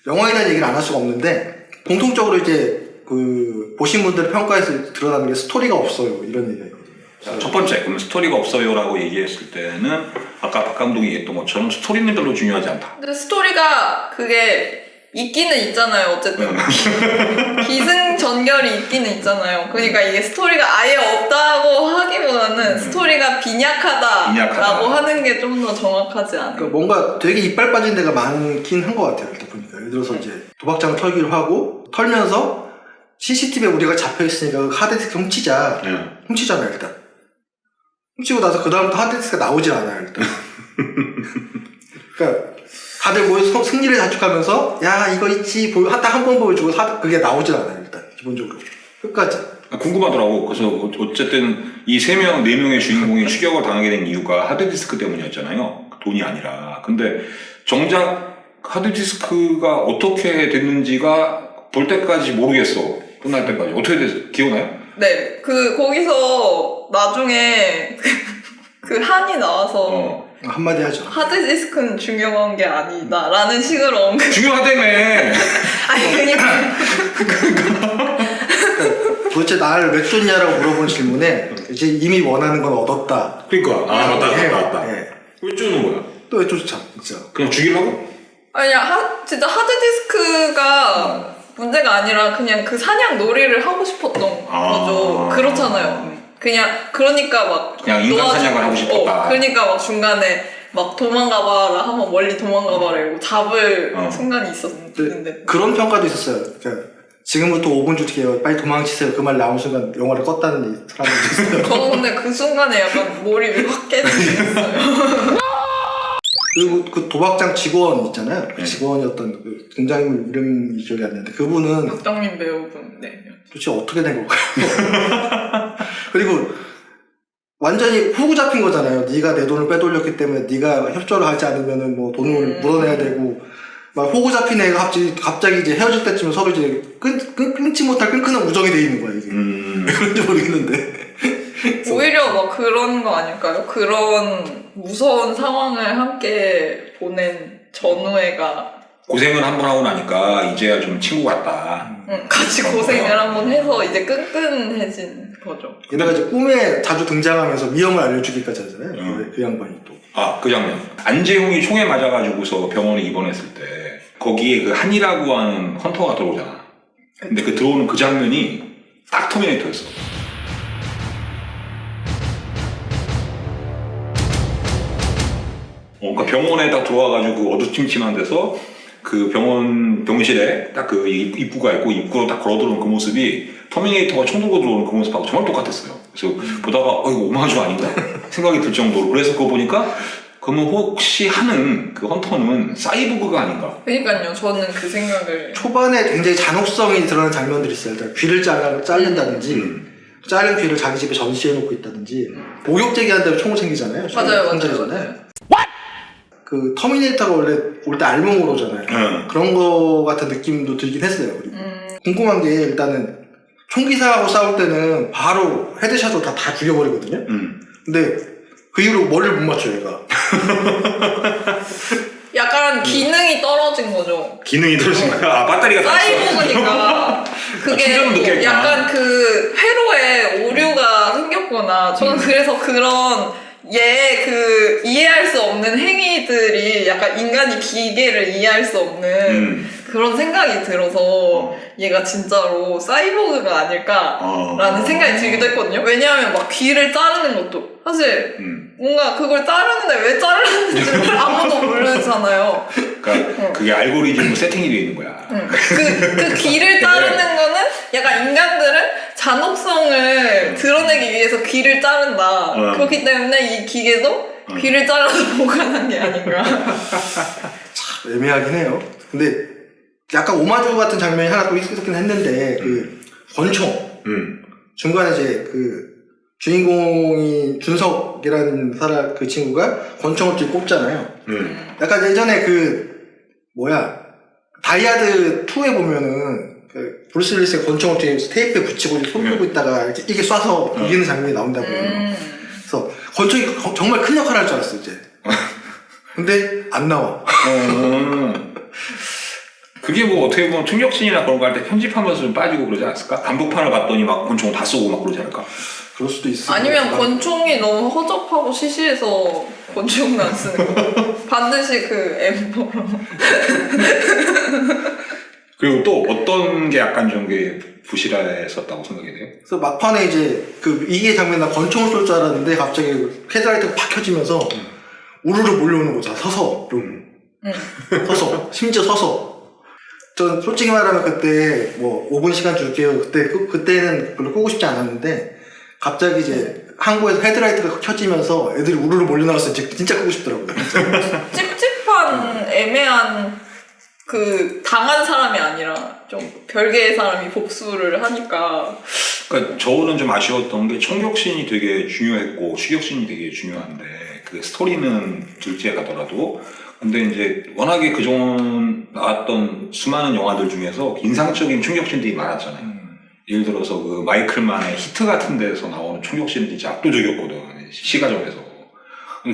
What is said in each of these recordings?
영화에 대한 얘기를 안 할 수가 없는데 공통적으로 이제 그 보신 분들 평가에서 드러나는 게 스토리가 없어요 이런 얘기가 있거든요. 첫 번째, 그럼 스토리가 없어요라고 얘기했을 때는 아까 박 감독이 얘기했던 것처럼 스토리는 별로 중요하지 않다. 근데 스토리가 그게 있기는 있잖아요. 어쨌든 기승전결이 있기는 있잖아요. 그러니까 이게 스토리가 아예 없다고 하기보다는 스토리가 빈약하다라고 하는 게 좀 더 정확하지 않아요. 그러니까 뭔가 되게 이빨 빠진 데가 많긴 한 것 같아요. 일단 보니까 예를 들어서 이제 도박장을 털기로 하고 털면서 CCTV에 우리가 잡혀있으니까 그 하드디스크 훔치자. 훔치잖아요 일단. 훔치고 나서 그 다음부터 하드디스크가 나오질 않아요 일단. 그러니까 다들 모여서 승리를 자축하면서 야 이거 있지 딱 한 번 보여주고 그게 나오질 않아요 일단 기본적으로 끝까지. 궁금하더라고. 그래서 어쨌든 이 3명, 4명의 주인공이 추격을 당하게 된 이유가 하드디스크 때문이었잖아요. 돈이 아니라. 근데 정작 하드디스크가 어떻게 됐는지가 볼 때까지 모르겠어. 끝날 때까지. 어떻게 됐어? 기억나요? 네, 거기서 나중에 그 한이 나와서 한마디 하죠. 하드디스크는 중요한 게 아니다 라는 식으로 언급. 중요하다며! 아니 그러니까 도대체 나를 왜 쫓냐라고 물어본 질문에 이제 이미 원하는 건 얻었다. 그러니까. 맞다. 예. 왜 쫓는 거야? 또 왜 쫓아 진짜. 그냥 죽이려고? 아니야 진짜 하드디스크가 문제가 아니라 그냥 그 사냥 놀이를 하고 싶었던 거죠. 그렇잖아요. 그러니까 막 그냥 인간 사냥을 하고 싶었다. 그러니까 막 중간에 막 도망가봐라 하면 멀리 도망가봐라 이러고 잡을 순간이 있었는데 그런 평가도 있었어요. 그러니까 지금부터 5분 줄게요. 빨리 도망치세요. 그 말 나온 순간 영화를 껐다는 사람도 있어요. 저는 근데 그 순간에 약간 몰입이 확 깨졌어요. 그리고 그 도박장 직원 있잖아요. 네. 직원이었던 그 등장인물 이름이 기억이 안 나는데 그분은 박정민 배우분. 네. 도대체 어떻게 된 걸까요? 그리고 완전히 후구 잡힌 거잖아요. 네가 내 돈을 빼돌렸기 때문에 네가 협조를 하지 않으면은 뭐 돈을 물어내야 되고 막 호구 잡힌 애가 갑자기 이제 헤어질 때쯤에 서로 이제 끊지 못할 끈끈한 우정이 돼 있는 거야 이게. 왜 그런지 모르겠는데. 오히려 막 그런 거 아닐까요? 그런 무서운 상황을 함께 보낸 전우애가 고생을 한 번 하고 나니까 이제야 좀 친구 같다. 같이 고생을 한번 해서 이제 끈끈해진 거죠. 게다가 이제 꿈에 자주 등장하면서 위험을 알려주기까지 하잖아요. 그 양반이 또. 그 장면. 안재홍이 총에 맞아가지고서 병원에 입원했을 때 거기에 그 한이라고 하는 헌터가 들어오잖아. 근데 그 들어오는 그 장면이 딱 터미네이터였어. 그러니까 병원에 딱 들어와가지고 어두침침한 데서 그 병실에 딱 그 입구가 있고 입구로 딱 걸어 들어오는 그 모습이 터미네이터가 총 들고 들어오는 그 모습하고 정말 똑같았어요. 그래서 보다가 이거 오마주 아닌가 생각이 들 정도로. 그래서 그거 보니까 그러면 혹시 하는 그 헌터는 사이보그가 아닌가? 그러니까요. 저는 그 생각을 초반에 굉장히 잔혹성이 드러나는 장면들이 있어요. 일단 귀를 자른다든지 자른 귀를 자기 집에 전시해 놓고 있다든지 목욕 제기한다고 총을 챙기잖아요. 맞아요. 그 터미네이터가 원래 올 때 알몸으로 오잖아요. 그런 거 같은 느낌도 들긴 했어요. 그리고 궁금한 게 일단은 총기사하고 싸울 때는 바로 헤드샷으로 다 죽여버리거든요. 근데 그 이후로 머리를 못 맞춰요 얘가. 약간 기능이 떨어진 거죠. 기능이 떨어진 거야? 배터리가 다 사이보그니까 그게 약간 그 회로에 오류가 생겼거나 저는 그래서 그런 이해할 수 없는 행위들이 약간 인간이 기계를 이해할 수 없는 그런 생각이 들어서 얘가 진짜로 사이보그가 아닐까라는 생각이 들기도 했거든요. 왜냐하면 막 귀를 자르는 것도 사실 뭔가 그걸 자르는데 왜 자르는지 아무도 모르잖아요. 그러니까 그게 알고리즘으로 세팅이 되어 있는 거야. 그 귀를 자르는 거는 약간 인간들은 잔혹성을 드러내기 위해서 귀를 자른다. 그렇기 때문에 이 기계도 귀를 잘라서 보관한 게 아닌가. 참 애매하긴 해요. 근데 약간 오마주 같은 장면이 하나 또 있었긴 했는데 그 권총 중간에 이제 그 주인공이 준석이라는 그 친구가 권총을 뒤에 꼽잖아요. 약간 예전에 다이아드 2에 보면은 그 브루스 윌리스의 권총을 뒤에 테이프에 붙이고 손 들고 있다가 이게 쏴서 이기는 장면이 나온다고 해요. 그래서 권총이 정말 큰 역할을 할 줄 알았어 이제. 근데 안 나와. 그게 뭐 어떻게 보면 충격신이나 그런 거 할 때 편집하면서 좀 빠지고 그러지 않았을까? 감독판을 봤더니 막 권총 다 쏘고 막 그러지 않을까? 그럴 수도 있어. 아니면 권총이 너무 허접하고 시시해서 권총은 안 쓰는 거. 반드시 그 엠버로. 그리고 또 어떤 게 약간 좀 게 부실했었다고 생각이 돼요? 그래서 막판에 이제 그 이게 장면 나 권총을 쏠 줄 알았는데 갑자기 헤드라이트가 팍 켜지면서 우르르 몰려오는 거잖아. 서서. 서서. 심지어 서서. 전 솔직히 말하면 그때 뭐 5분 시간 줄게요. 그때는 별로 끄고 싶지 않았는데 갑자기 이제 항구에서 헤드라이트가 켜지면서 애들이 우르르 몰려 나왔을 때 진짜 끄고 싶더라고요. 찝찝한 애매한 그 당한 사람이 아니라 좀 별개의 사람이 복수를 하니까. 그러니까 저는 좀 아쉬웠던 게 총격신이 되게 중요했고 추격신이 되게 중요한데 그 스토리는 둘째 가더라도 근데 이제 워낙에 그동안 나왔던 수많은 영화들 중에서 인상적인 충격신들이 많았잖아요. 예를 들어서 그 마이클만의 히트 같은 데서 나오는 충격신은 진짜 압도적이었거든. 시가전에서.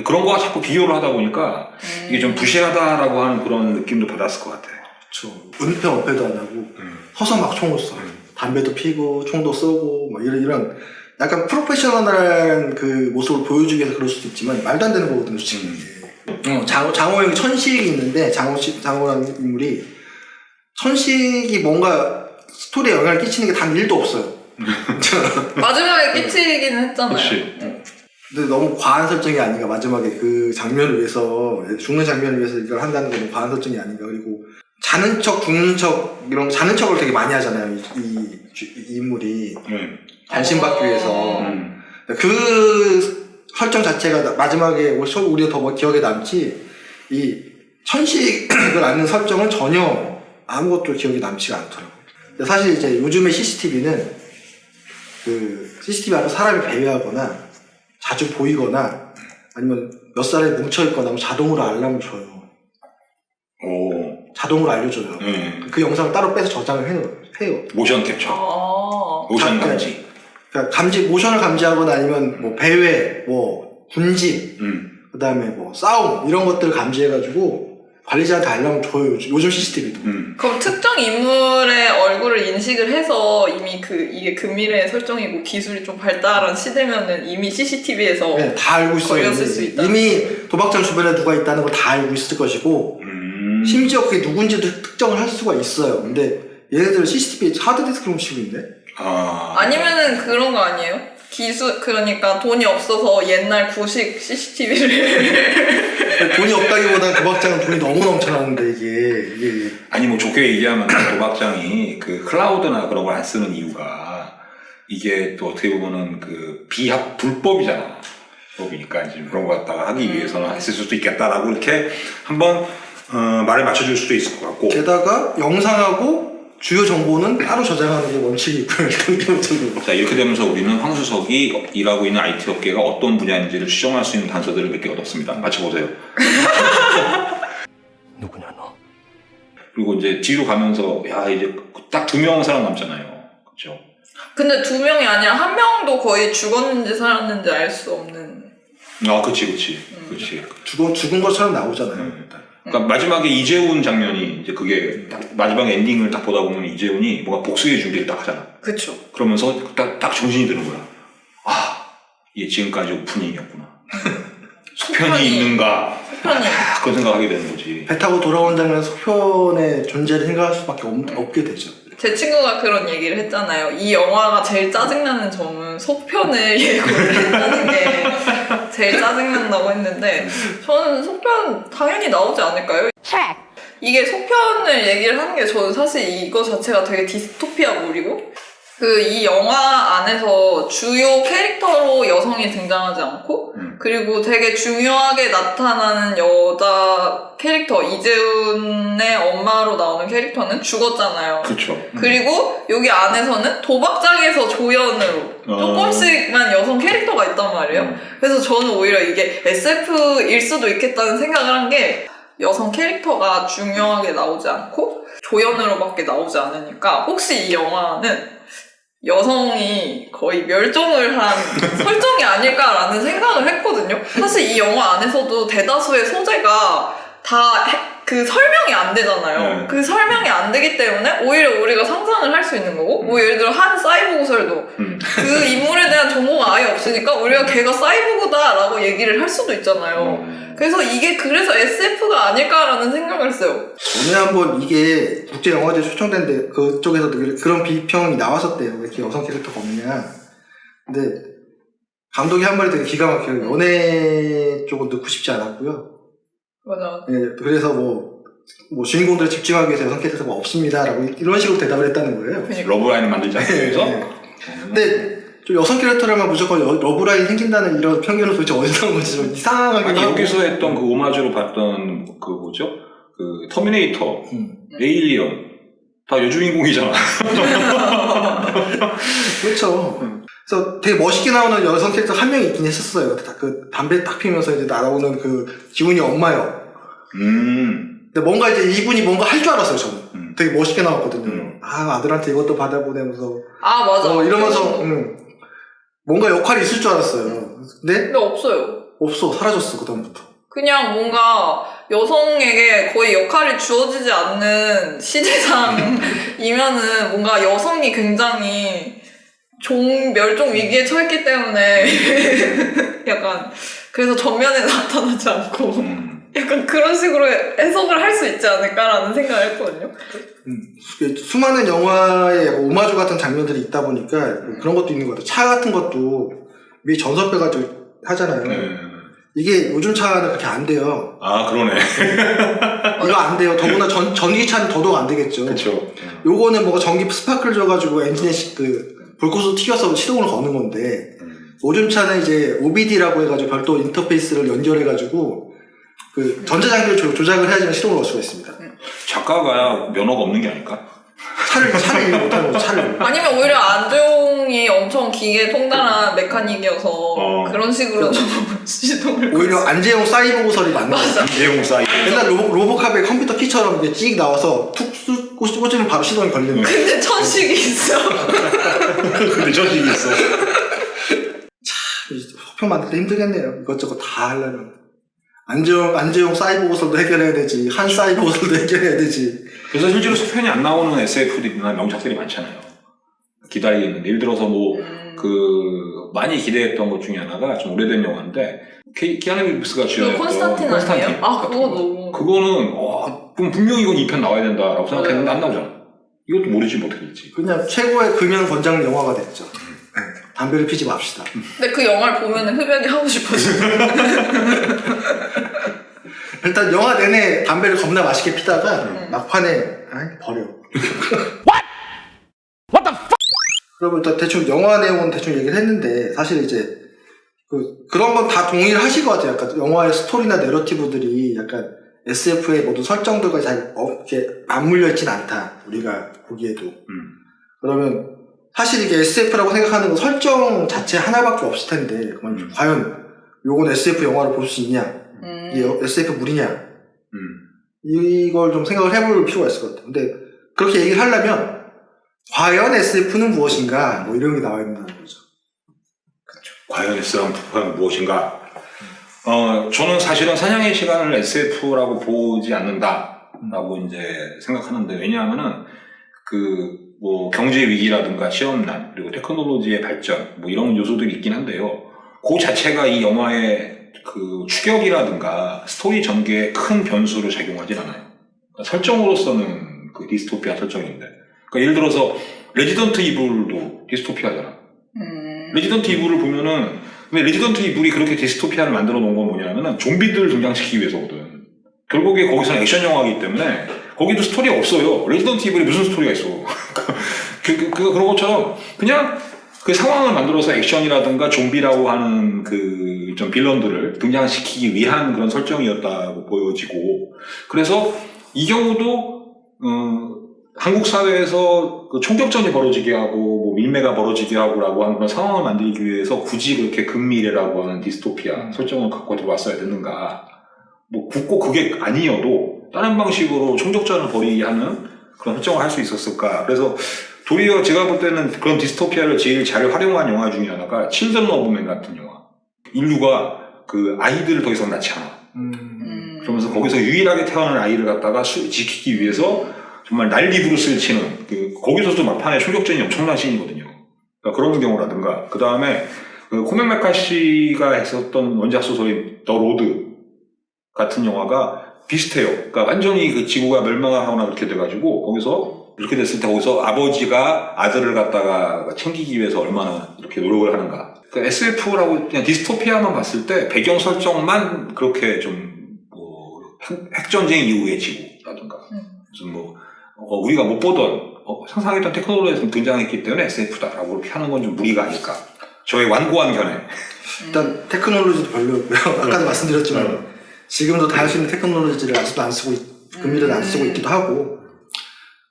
그런 거와 자꾸 비교를 하다 보니까 이게 좀 부실하다라고 하는 그런 느낌도 받았을 것 같아. 그렇죠. 은폐 은폐도 안 하고 서서 막 총을 쏴. 담배도 피고 총도 쏘고 뭐 이런 약간 프로페셔널한 그 모습을 보여주기 위해서 그럴 수도 있지만 말도 안 되는 거거든요, 솔직히. 장호 형이 천식이 있는데 장호라는 인물이 천식이 뭔가 스토리에 영향을 끼치는 게 단 1도 없어요. 마지막에 끼치기는 했잖아요. 그치. 근데 너무 과한 설정이 아닌가. 마지막에 그 장면을 위해서 죽는 장면을 위해서 이걸 한다는 게 너무 과한 설정이 아닌가. 그리고 자는 척 죽는 척 이런 자는 척을 되게 많이 하잖아요. 이 인물이 관심받기 위해서. 그 설정 자체가 마지막에 우리가 더 기억에 남지 이 천식을 아는 설정은 전혀 아무것도 기억에 남지가 않더라고요. 근데 사실 이제 요즘의 CCTV는 그 CCTV 앞에 사람이 배회하거나 자주 보이거나 아니면 몇 사람이 뭉쳐있거나 하면 자동으로 알람을 줘요. 오. 자동으로 알려줘요. 그 영상을 따로 빼서 저장을 해요. 모션 캡처. 모션 감지. 그러니까 모션을 감지하거나 아니면 뭐 배회, 뭐 군집, 그 다음에 뭐 싸움 이런 것들을 감지해가지고 관리자한테 알람을 줘요. 요즘 CCTV도. 그럼 특정 인물의 얼굴을 인식을 해서 이미 이게 근미래 설정이고 기술이 좀 발달한 시대면은 이미 CCTV에서 네, 다 알고 있어요. 걸렸을 수 있다. 이미 도박장 주변에 누가 있다는 걸 다 알고 있을 것이고 심지어 그게 누군지도 특정을 할 수가 있어요. 근데 얘네들 CCTV에 하드디스크를 훔치고 있네? 아니면은 그런 거 아니에요? 그러니까 돈이 없어서 옛날 구식 CCTV를 돈이 없다기보다는 도박장은 돈이 너무 넘쳐나는데 이게 아니 뭐 좋게 얘기하면 도박장이 그 클라우드나 그런 걸 안 쓰는 이유가 이게 또 어떻게 보면은 그 불법이잖아. 법이니까 이제 그런 거 갖다가 하기 위해서는 했을 수도 있겠다라고 이렇게 한번 말을 맞춰줄 수도 있을 것 같고 게다가 영상하고 주요 정보는 따로 저장하는 게 원칙이 있고요. 자 이렇게 되면서 우리는 황수석이 일하고 있는 IT 업계가 어떤 분야인지를 추정할 수 있는 단서들을 몇 개 얻었습니다. 맞춰보세요. 누구냐 너? 그리고 이제 뒤로 가면서 야 이제 딱 2명 살아남잖아요. 그렇죠? 근데 2명이 아니라 1명도 거의 죽었는지 살았는지 알 수 없는. 그치. 죽은 것처럼 나오잖아요. 그러니까 마지막에 이재훈 장면이 이제 그게 딱 마지막 엔딩을 딱 보다 보면 이재훈이 뭔가 복수의 준비를 딱 하잖아. 그쵸. 그러면서 딱 정신이 드는 거야. 이게 지금까지 오프닝이었구나. 속편이 있는가? 속편이. 그런 생각하게 되는 거지. 배 타고 돌아온 장면 속편의 존재를 생각할 수밖에 없게 되죠. 제 친구가 그런 얘기를 했잖아요. 이 영화가 제일 짜증나는 점은 속편을 예고를 했다는 게 제일 짜증난다고 했는데 저는 속편 당연히 나오지 않을까요? 이게 속편을 얘기를 하는 게 저는 사실 이거 자체가 되게 디스토피아물이고 이 영화 안에서 주요 캐릭터로 여성이 등장하지 않고 그리고 되게 중요하게 나타나는 여자 캐릭터 이재훈의 엄마로 나오는 캐릭터는 죽었잖아요. 그렇죠. 그리고 여기 안에서는 도박장에서 조연으로 조금씩만 여성 캐릭터가 있단 말이에요. 그래서 저는 오히려 이게 SF일 수도 있겠다는 생각을 한 게 여성 캐릭터가 중요하게 나오지 않고 조연으로밖에 나오지 않으니까 혹시 이 영화는 여성이 거의 멸종을 한 설정이 아닐까라는 생각을 했거든요. 사실 이 영화 안에서도 대다수의 소재가 다 그 설명이 안 되잖아요. 네. 그 설명이 안 되기 때문에 오히려 우리가 상상을 할 수 있는 거고, 뭐 예를 들어 한 사이보그 설도 그 인물에 대한 정보가 아예 없으니까 우리가 걔가 사이보그다라고 얘기를 할 수도 있잖아요. 그래서 그래서 SF가 아닐까라는 생각을 했어요. 전에 한번 이게 국제영화제 초청된데 그쪽에서도 그런 비평이 나왔었대요. 왜 이렇게 여성 캐릭터가 없냐. 근데 감독이 한 말이 되게 기가 막혀요. 연애 쪽은 넣고 싶지 않았고요. 맞아. 예, 그래서 뭐 주인공들을 집중하기 위해서 여성 캐릭터가 없습니다라고 이런 식으로 대답을 했다는 거예요. 러브라인을 만들지 않기 위해서. 근데 좀 여성 캐릭터라면 무조건 러브라인 생긴다는 이런 편견은 도대체 어디서 나온 건지 좀 이상하긴 아니 하고. 여기서 했던 그 오마주로 봤던 그 뭐죠? 그 터미네이터, 에일리언 다 여주인공이잖아. 그렇죠. 그래서 되게 멋있게 나오는 여성 캐릭터 한 명이 있긴 했었어요. 그 담배 딱 피면서 이제 날아오는 그 지훈이 엄마요. 근데 뭔가 이제 이분이 뭔가 할 줄 알았어요, 저는. 되게 멋있게 나왔거든요. 아들한테 이것도 받아보내면서. 아, 맞아. 이러면서, 뭔가 역할이 있을 줄 알았어요. 근데 없어요. 없어. 사라졌어, 그다음부터. 그냥 뭔가 여성에게 거의 역할이 주어지지 않는 시대상이면은 뭔가 여성이 굉장히 멸종 위기에 처했기 때문에 약간 그래서 전면에 나타나지 않고 약간 그런 식으로 해석을 할 수 있지 않을까라는 생각을 했거든요. 수많은 영화에 오마주 같은 장면들이 있다 보니까 그런 것도 있는 것 같아요. 차 같은 것도 위에 전선 빼가지고 하잖아요. 이게 요즘 차는 그렇게 안 돼요. 아, 그러네. 이거 안 돼요. 더구나 전기차는 더더욱 안 되겠죠. 그렇죠. 요거는 뭐가 전기 스파크를 줘가지고 엔진에 불꽃으로 튀겨서 시동을 거는 건데, 요즘 차는 이제 OBD라고 해가지고 별도 인터페이스를 연결해가지고 그 전자장비를 조작을 해야지만 시동을 걸 수가 있습니다. 작가가 면허가 없는 게 아닐까? 차를 일 못하는 거죠, 차를. 아니면 오히려 안재홍이 엄청 기계에 통달한 메카닉이어서 그런 식으로 좀 시동을 오히려 안재용 사이보그설이 맞는 거죠. 안재용 사이트. 옛날 로보캅의 컴퓨터 키처럼 이게 찍 나와서 툭 꽂으면 바로 시동이 걸리는 거예요. 근데 천식이 있어. 근데 저식이 있어. 소평 만들 때 힘들겠네요. 이것저것 다 하려면. 안재용 사이보그설도 해결해야 되지, 한 사이보그설도 해결해야 되지. 그래서 실제로 수편이 안 나오는 SF들이나 명작들이 많잖아요. 기다리는. 예를 들어서 많이 기대했던 것 중에 하나가 좀 오래된 영화인데, 키아누 리브스가 주연했던 콘스탄틴 아니에요? 아, 그거 너무. 그거는, 그럼 분명히 이건 2편 나와야 된다라고 생각했는데 안 나오잖아. 이것도 모르지 못하게 있지. 그냥 최고의 금연 권장 영화가 됐죠. 담배를 피지 맙시다. 근데 그 영화를 보면 흡연이 하고 싶어져. 일단 영화 내내 담배를 겁나 맛있게 피다가 막판에 버려. What the fuck? 그러면 일단 대충 영화 내용은 대충 얘기를 했는데 사실 이제 그런 건 다 동의를 하실 것 같아요. 약간 영화의 스토리나 내러티브들이 약간 SF의 모든 설정들과 잘 이렇게 맞물려 있진 않다. 우리가 보기에도. 그러면 사실 이게 SF라고 생각하는 건 설정 자체 하나밖에 없을 텐데 과연 요건 SF 영화를 볼 수 있냐? 이게 SF 물이냐? 이걸 좀 생각을 해볼 필요가 있을 것 같아요. 근데 그렇게 얘기를 하려면 과연 SF는 무엇인가? 뭐 이런 게 나와야 된다는 거죠. 그렇죠. 과연 SF는 무엇인가? 저는 사실은 사냥의 시간을 SF라고 보지 않는다라고 이제 생각하는데, 왜냐하면은 경제 위기라든가 시험난, 그리고 테크놀로지의 발전, 이런 요소들이 있긴 한데요. 그 자체가 이 영화의 추격이라든가 스토리 전개에 큰 변수로 작용하진 않아요. 그러니까 설정으로서는 디스토피아 설정인데. 그러니까 예를 들어서, 레지던트 이블도 디스토피아잖아. 레지던트 이블을 보면은, 근데 레지던트 이블이 그렇게 디스토피아를 만들어 놓은 건 뭐냐면은, 좀비들 등장시키기 위해서거든. 결국에 거기서는 액션 영화이기 때문에, 거기도 스토리가 없어요. 레지던트 이블에 무슨 스토리가 있어. 그런 것처럼, 그냥 그 상황을 만들어서 액션이라든가 좀비라고 하는 좀 빌런들을 등장시키기 위한 그런 설정이었다고 보여지고, 그래서 이 경우도, 한국 사회에서 총격전이 벌어지게 하고, 밀매가 벌어지게 하고라고 하는 그런 상황을 만들기 위해서 굳이 그렇게 근미래라고 하는 디스토피아 설정을 갖고 들어왔어야 됐는가. 굳고 그게 아니어도 다른 방식으로 총격전을 벌이게 하는 그런 설정을 할 수 있었을까. 그래서 도리어 제가 볼 때는 그런 디스토피아를 제일 잘 활용한 영화 중에 하나가 칠드런 오브 맨 같은 영화. 인류가 아이들을 더 이상 낳지 않아. 그러면서 거기서 유일하게 태어난 아이를 갖다가 지키기 위해서 정말 난리부르스를 치는 거기서도 막판에 총격전이 엄청난 씬이거든요. 그러니까 그런 경우라든가 그 다음에 코맨 메카시가 했었던 원작 소설인 더 로드 같은 영화가 비슷해요. 그러니까 완전히 그 지구가 멸망하거나 그렇게 돼가지고 거기서 이렇게 됐을 때 거기서 아버지가 아들을 갖다가 챙기기 위해서 얼마나 이렇게 노력을 하는가. 그러니까 SF라고 그냥 디스토피아만 봤을 때 배경 설정만 그렇게 좀 뭐 핵전쟁 이후의 지구라든가 무슨 뭐 우리가 못 보던 상상했던 테크놀로지에서 등장했기 때문에 SF다라고 그렇게 하는 건 좀 무리가 아닐까. 저의 완고한 견해. 일단 테크놀로지도 별로였고요. 아까도 말씀드렸지만 지금도 다 할 수 있는 테크놀로지를 아직도 안 쓰고 금리를 안 쓰고 있기도 하고.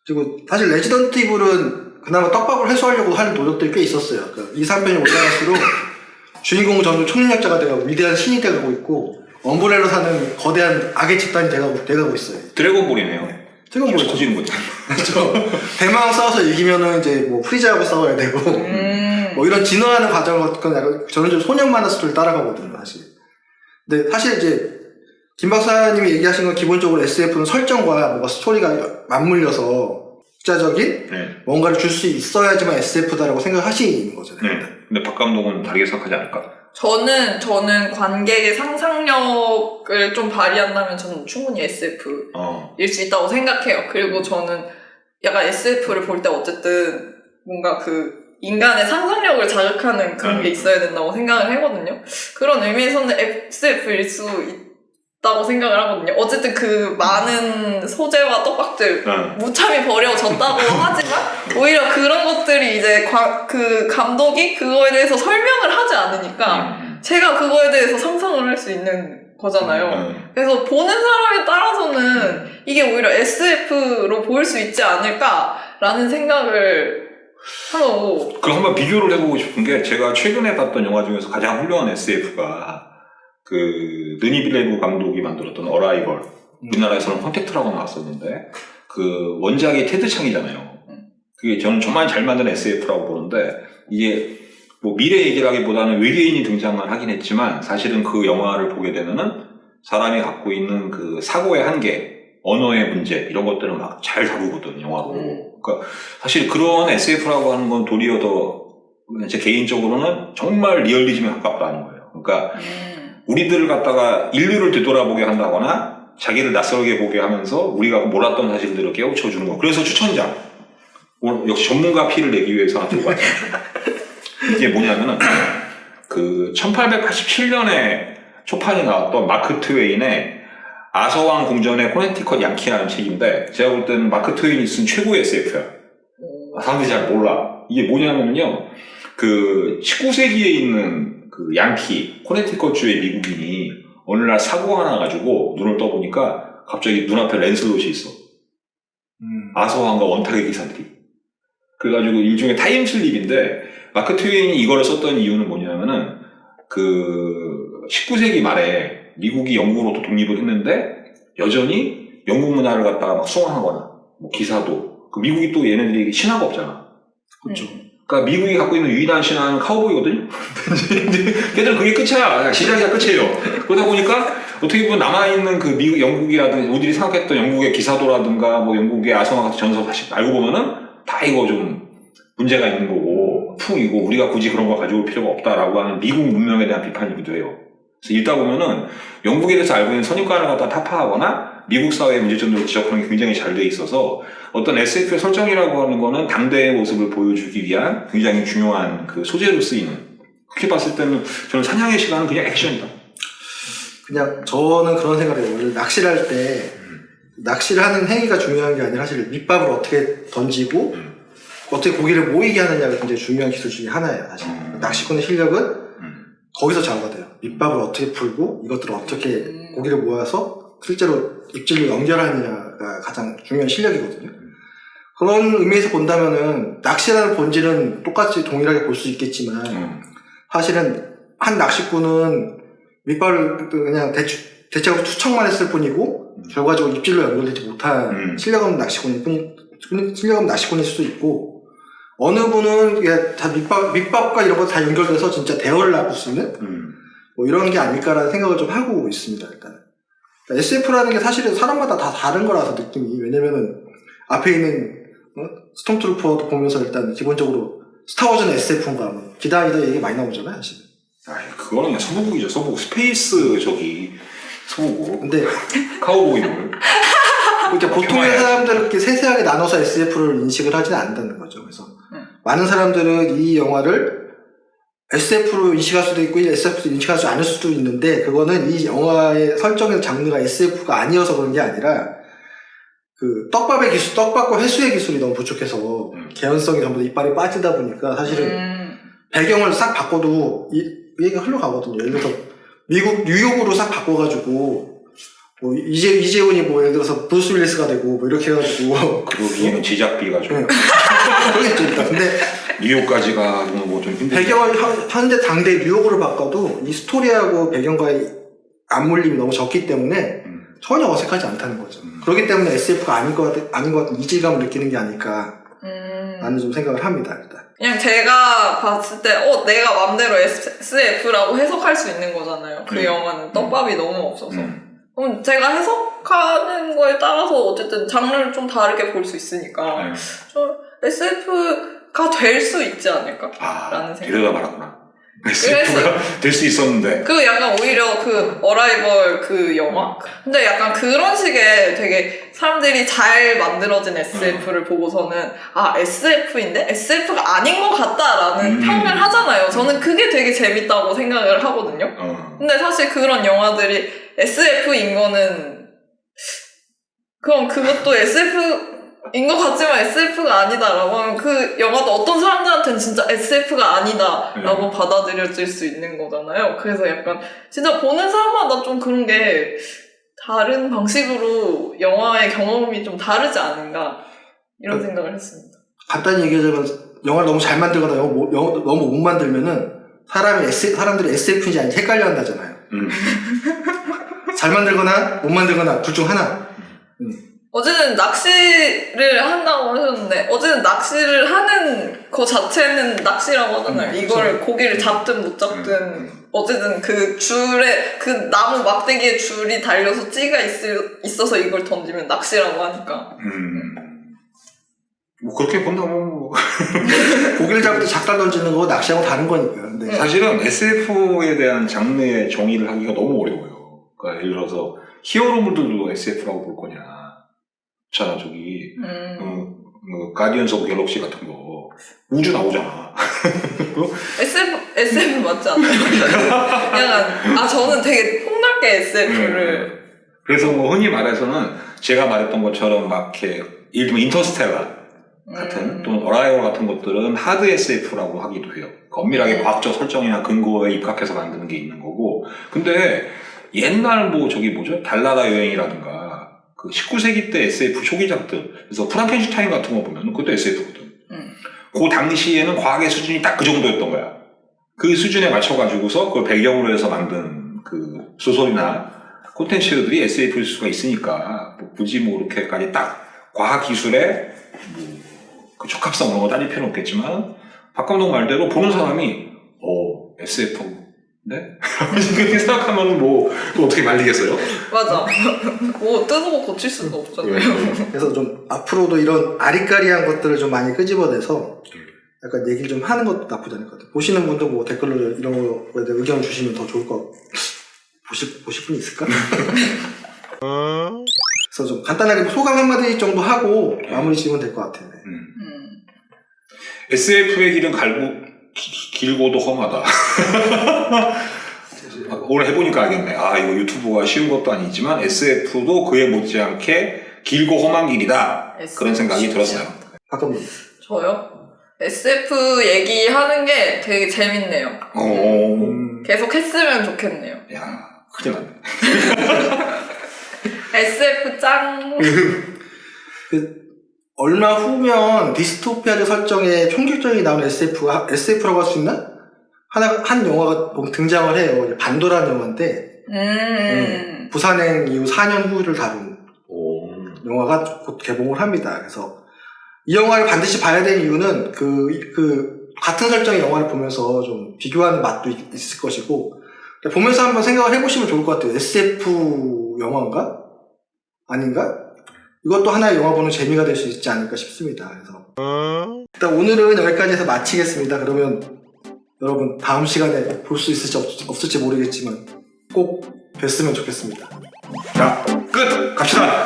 그리고 사실 레지던트 이블은 그나마 떡밥을 해소하려고 하는 노력들이 꽤 있었어요. 그러니까 2, 3편이 올라갈수록 주인공은 점점 초능력자가 돼가고 위대한 신이 돼가고 있고 엄브렐러 사는 거대한 악의 집단이 돼가고 있어요. 드래곤볼이네요. 드래곤볼 터지는 거죠. 그렇죠. 대마왕 싸워서 이기면은 이제 뭐 프리자하고 싸워야 되고 뭐 이런 진화하는 과정을 저는 좀 소년 만화 스토리를 따라가거든요, 사실. 근데 사실 이제 김 박사님이 얘기하신 건 기본적으로 SF는 설정과 뭔가 스토리가 맞물려서 독자적인 뭔가를 줄 수 있어야지만 SF다라고 생각하시는 거잖아요. 네. 근데 박 감독은 다르게 생각하지 않을까? 저는 관객의 상상력을 좀 발휘한다면 저는 충분히 SF일 수 있다고 생각해요. 그리고 저는 약간 SF를 볼 때 어쨌든 뭔가 그 인간의 상상력을 자극하는 그런 게 있어야 된다고 생각을 하거든요. 그런 의미에서는 SF일 수 있다고 생각을 하거든요. 어쨌든 그 많은 소재와 떡밥들 무참히 버려졌다고 하지만 오히려 그런 것들이 이제 그 감독이 그거에 대해서 설명을 하지 않으니까 제가 그거에 대해서 상상을 할 수 있는 거잖아요. 그래서 보는 사람에 따라서는 이게 오히려 SF로 보일 수 있지 않을까라는 생각을 하고. 그럼 한번 비교를 해보고 싶은 게 제가 최근에 봤던 영화 중에서 가장 훌륭한 SF가 그 느니 빌레브 감독이 만들었던 어라이벌. 우리나라에서는 컨택트라고 나왔었는데 그 원작이 테드 창이잖아요. 그게 저는 정말 잘 만든 SF라고 보는데 이게 뭐 미래 얘기라기보다는 외계인이 등장을 하긴 했지만 사실은 그 영화를 보게 되면은 사람이 갖고 있는 그 사고의 한계, 언어의 문제 이런 것들을 막 잘 다루거든 영화로. 그러니까 사실 그런 SF라고 하는 건 도리어 더 제 개인적으로는 정말 리얼리즘에 가깝다는 거예요. 그러니까 우리들을 갖다가 인류를 되돌아보게 한다거나 자기를 낯설게 보게 하면서 우리가 몰랐던 사실들을 깨우쳐주는 거. 그래서 추천작. 역시 전문가 피를 내기 위해서 하나 들고 왔습니다. 이게 뭐냐면은 그 1887년에 초판이 나왔던 마크 트웨인의 아서왕 궁전의 코네티컷 양키라는 책인데 제가 볼 때는 마크 트웨인이 쓴 최고의 SF야. 사람들이 잘 몰라. 이게 뭐냐면요. 그 19세기에 있는 그 양키, 코네티컷주의 미국인이 어느 날 사고가 나가지고 눈을 떠보니까 갑자기 눈앞에 랜슬롯이 있어. 아서왕과 원탁의 기사들이. 그래가지고 일종의 타임슬립인데 마크 트웨인이 이거를 썼던 이유는 뭐냐면은 그 19세기 말에 미국이 영국으로부터 독립을 했는데 여전히 영국 문화를 갖다가 막 수용하거나 뭐 기사도 그 미국이 또 얘네들이 신화가 없잖아. 그렇죠. 그러니까 미국이 갖고 있는 유일한 신화는 카우보이거든요. 걔들은 그게 끝이야. 시작이야 끝이에요. 그러다 보니까 어떻게 보면 남아있는 그 미국, 영국이라든지 우리들이 생각했던 영국의 기사도라든가 뭐 영국의 아서왕 같은 전설 다시 알고 보면은 다 이거 좀 문제가 있는 거고 풍이고 우리가 굳이 그런 거 가져올 필요가 없다라고 하는 미국 문명에 대한 비판이기도 해요. 그래서 읽다 보면은 영국에 대해서 알고 있는 선입관을 갖다 타파하거나 미국 사회의 문제점들을 지적하는 게 굉장히 잘 돼 있어서 어떤 SF의 설정이라고 하는 거는 당대의 모습을 보여주기 위한 굉장히 중요한 그 소재로 쓰이는. 그렇게 봤을 때는 저는 사냥의 시간은 그냥 액션이다. 그냥 저는 그런 생각을 해요. 원래 낚시를 할 때 낚시를 하는 행위가 중요한 게 아니라 사실 밑밥을 어떻게 던지고 어떻게 고기를 모이게 하느냐가 굉장히 중요한 기술 중에 하나예요. 사실 낚시꾼의 실력은 거기서 좌우가 돼요. 밑밥을 어떻게 풀고 이것들을 어떻게 고기를 모아서 실제로 입질로 연결하느냐가 가장 중요한 실력이거든요. 그런 의미에서 본다면은 낚시라는 본질은 똑같이 동일하게 볼 수 있겠지만 사실은 한 낚시꾼은 밑밥을 그냥 대체로 투척만 했을 뿐이고 결과적으로 입질로 연결되지 못한 실력 없는 낚시꾼일 수도 있고 어느 분은 이게 다 밑밥과 이런 거 다 연결돼서 진짜 대어를 나쁠 수 있는 뭐 이런 게 아닐까라는 생각을 좀 하고 있습니다. 일단 SF라는 게 사실은 사람마다 다 다른 거라서 느낌이. 왜냐면은 앞에 있는 스톰트루퍼도 보면서 일단 기본적으로 스타워즈는 SF인가 뭐 기다리다 얘기 많이 나오잖아요 사실. 그거는 그냥 서부국이죠. 서부국 스페이스 저기 서부국. 근데 카우보이물. 그러니까 보통의 사람들은 이렇게 세세하게 나눠서 SF를 인식을 하지는 않는다는 거죠. 그래서 많은 사람들은 이 영화를 SF로 인식할 수도 있고 SF로 인식하지 않을 수도 있는데 그거는 이 영화의 설정의 장르가 SF가 아니어서 그런 게 아니라 그 떡밥의 기술, 떡밥과 회수의 기술이 너무 부족해서 개연성이 전부 다 이빨이 빠지다 보니까 사실은 배경을 싹 바꿔도 이 얘기가 흘러가거든요. 예를 들어서 미국 뉴욕으로 싹 바꿔가지고 뭐 이재훈이 뭐 예를 들어서 브루스 윌리스가 되고 뭐 이렇게 해가지고 그러기에는 제작비가 좀 그러겠죠 일단. 근데 뉴욕까지가 뭐 좀 힘들죠. 배경을 현대 당대 뉴욕으로 바꿔도 이 스토리하고 배경과의 안물림이 너무 적기 때문에 전혀 어색하지 않다는 거죠. 그렇기 때문에 SF가 아닌 것 같은 이질감을 느끼는 게 아닐까 라는 좀 생각을 합니다. 일단. 그냥 제가 봤을 때 내가 맘대로 SF라고 해석할 수 있는 거잖아요. 그 영화는 떡밥이 너무 없어서. 그럼 제가 해석하는 거에 따라서 어쨌든 장르를 좀 다르게 볼 수 있으니까 좀 SF가 될 수 있지 않을까? 라는 생각. 되려다 말았구나. SF가 될 수 있었는데. 그 약간 오히려 그 어라이벌 그 영화? 근데 약간 그런 식의 되게 사람들이 잘 만들어진 SF를 보고서는 SF인데? SF가 아닌 것 같다라는 평을 하잖아요. 저는 그게 되게 재밌다고 생각을 하거든요. 근데 사실 그런 영화들이 SF인 거는 그럼 그것도 SF인 것 같지만 SF가 아니다라고 하면 그 영화도 어떤 사람들한테는 진짜 SF가 아니다라고 받아들여질 수 있는 거잖아요. 그래서 약간 진짜 보는 사람마다 좀 그런 게 다른 방식으로 영화의 경험이 좀 다르지 않은가 이런 생각을 했습니다. 간단히 얘기하자면 영화를 너무 잘 만들거나 너무 못 만들면은 사람들이 SF인지 아닌지 헷갈려 한다잖아요. 잘 만들거나 못 만들거나 둘 중 하나. 어제는 낚시를 한다고 하셨는데 어제는 낚시를 하는 거 자체는 낚시라고 하잖아요. 이걸 고기를 잡든 못 잡든 어쨌든 그 줄에 그 나무 막대기에 줄이 달려서 찌가 있어서 이걸 던지면 낚시라고 하니까. 뭐 그렇게 본다면 뭐 고기를 잡을 때 작달 던지는 거 낚시하고 다른 거니까. 근데 사실은 SF에 대한 장르의 정의를 하기가 너무 어려워요. 그러니까 예를 들어서 히어로물들도 SF라고 볼 거냐. 자, 저기 가디언스 오브 갤럭시 같은 거 우주 나오잖아. SF 맞지 않아요? 약간 저는 되게 폭넓게 SF를 그래서 뭐 흔히 말해서는 제가 말했던 것처럼 막 이렇게 예를 들면 인터스텔라 같은 또는 어라이벌 같은 것들은 하드 SF라고 하기도 해요. 엄밀하게 과학적 설정이나 근거에 입각해서 만드는 게 있는 거고. 근데 옛날 뭐 저기 뭐죠? 달나라 여행이라든가 그 19세기 때 SF 초기작들, 그래서 프랑켄슈타인 같은 거 보면 그것도 SF거든. 그 당시에는 과학의 수준이 딱 그 정도였던 거야. 그 수준에 맞춰가지고서 그걸 배경으로 해서 만든 그 소설이나 콘텐츠들이 SF일 수가 있으니까 뭐 굳이 뭐 그렇게까지 딱 과학기술의 뭐 그 적합성 그런 거 따질 필요는 없겠지만 박 감독 말대로 보는 사람이 SF 네? 그렇게 생각하면 뭐 어떻게 말리겠어요? 맞아. 뭐 뜯고 고칠 수가 없잖아요. 그래서 좀 앞으로도 이런 아리까리한 것들을 좀 많이 끄집어내서 약간 얘기를 좀 하는 것도 나쁘지 않을 것 같아요. 보시는 분도 뭐 댓글로 이런 거에 대해 의견 주시면 더 좋을 것 같고 보실 분이 있을까? 그래서 좀 간단하게 소감 한마디 정도 하고 마무리 지으면 될 것 같아요. SF의 길은 길고도 험하다. 오늘 해보니까 알겠네. 이거 유튜브가 쉬운 것도 아니지만 SF도 그에 못지않게 길고 험한 길이다. 그런 생각이 들었어요. 박감독. 저요? SF 얘기하는 게 되게 재밌네요. 계속 했으면 좋겠네요. 야, 큰일 났네. SF 짱. 얼마 후면 디스토피아적 설정에 총격전이 나오는 SF라고 할 수 있나? 한 영화가 등장을 해요. 반도라는 영화인데, 부산행 이후 4년 후를 다룬 영화가 곧 개봉을 합니다. 그래서 이 영화를 반드시 봐야 되는 이유는 같은 설정의 영화를 보면서 좀 비교하는 맛도 있을 것이고, 보면서 한번 생각을 해보시면 좋을 것 같아요. SF 영화인가? 아닌가? 이것도 하나의 영화 보는 재미가 될 수 있지 않을까 싶습니다. 그래서 일단 오늘은 여기까지 해서 마치겠습니다. 그러면 여러분 다음 시간에 볼 수 있을지 없을지 모르겠지만 꼭 뵀으면 좋겠습니다. 자, 끝! 갑시다!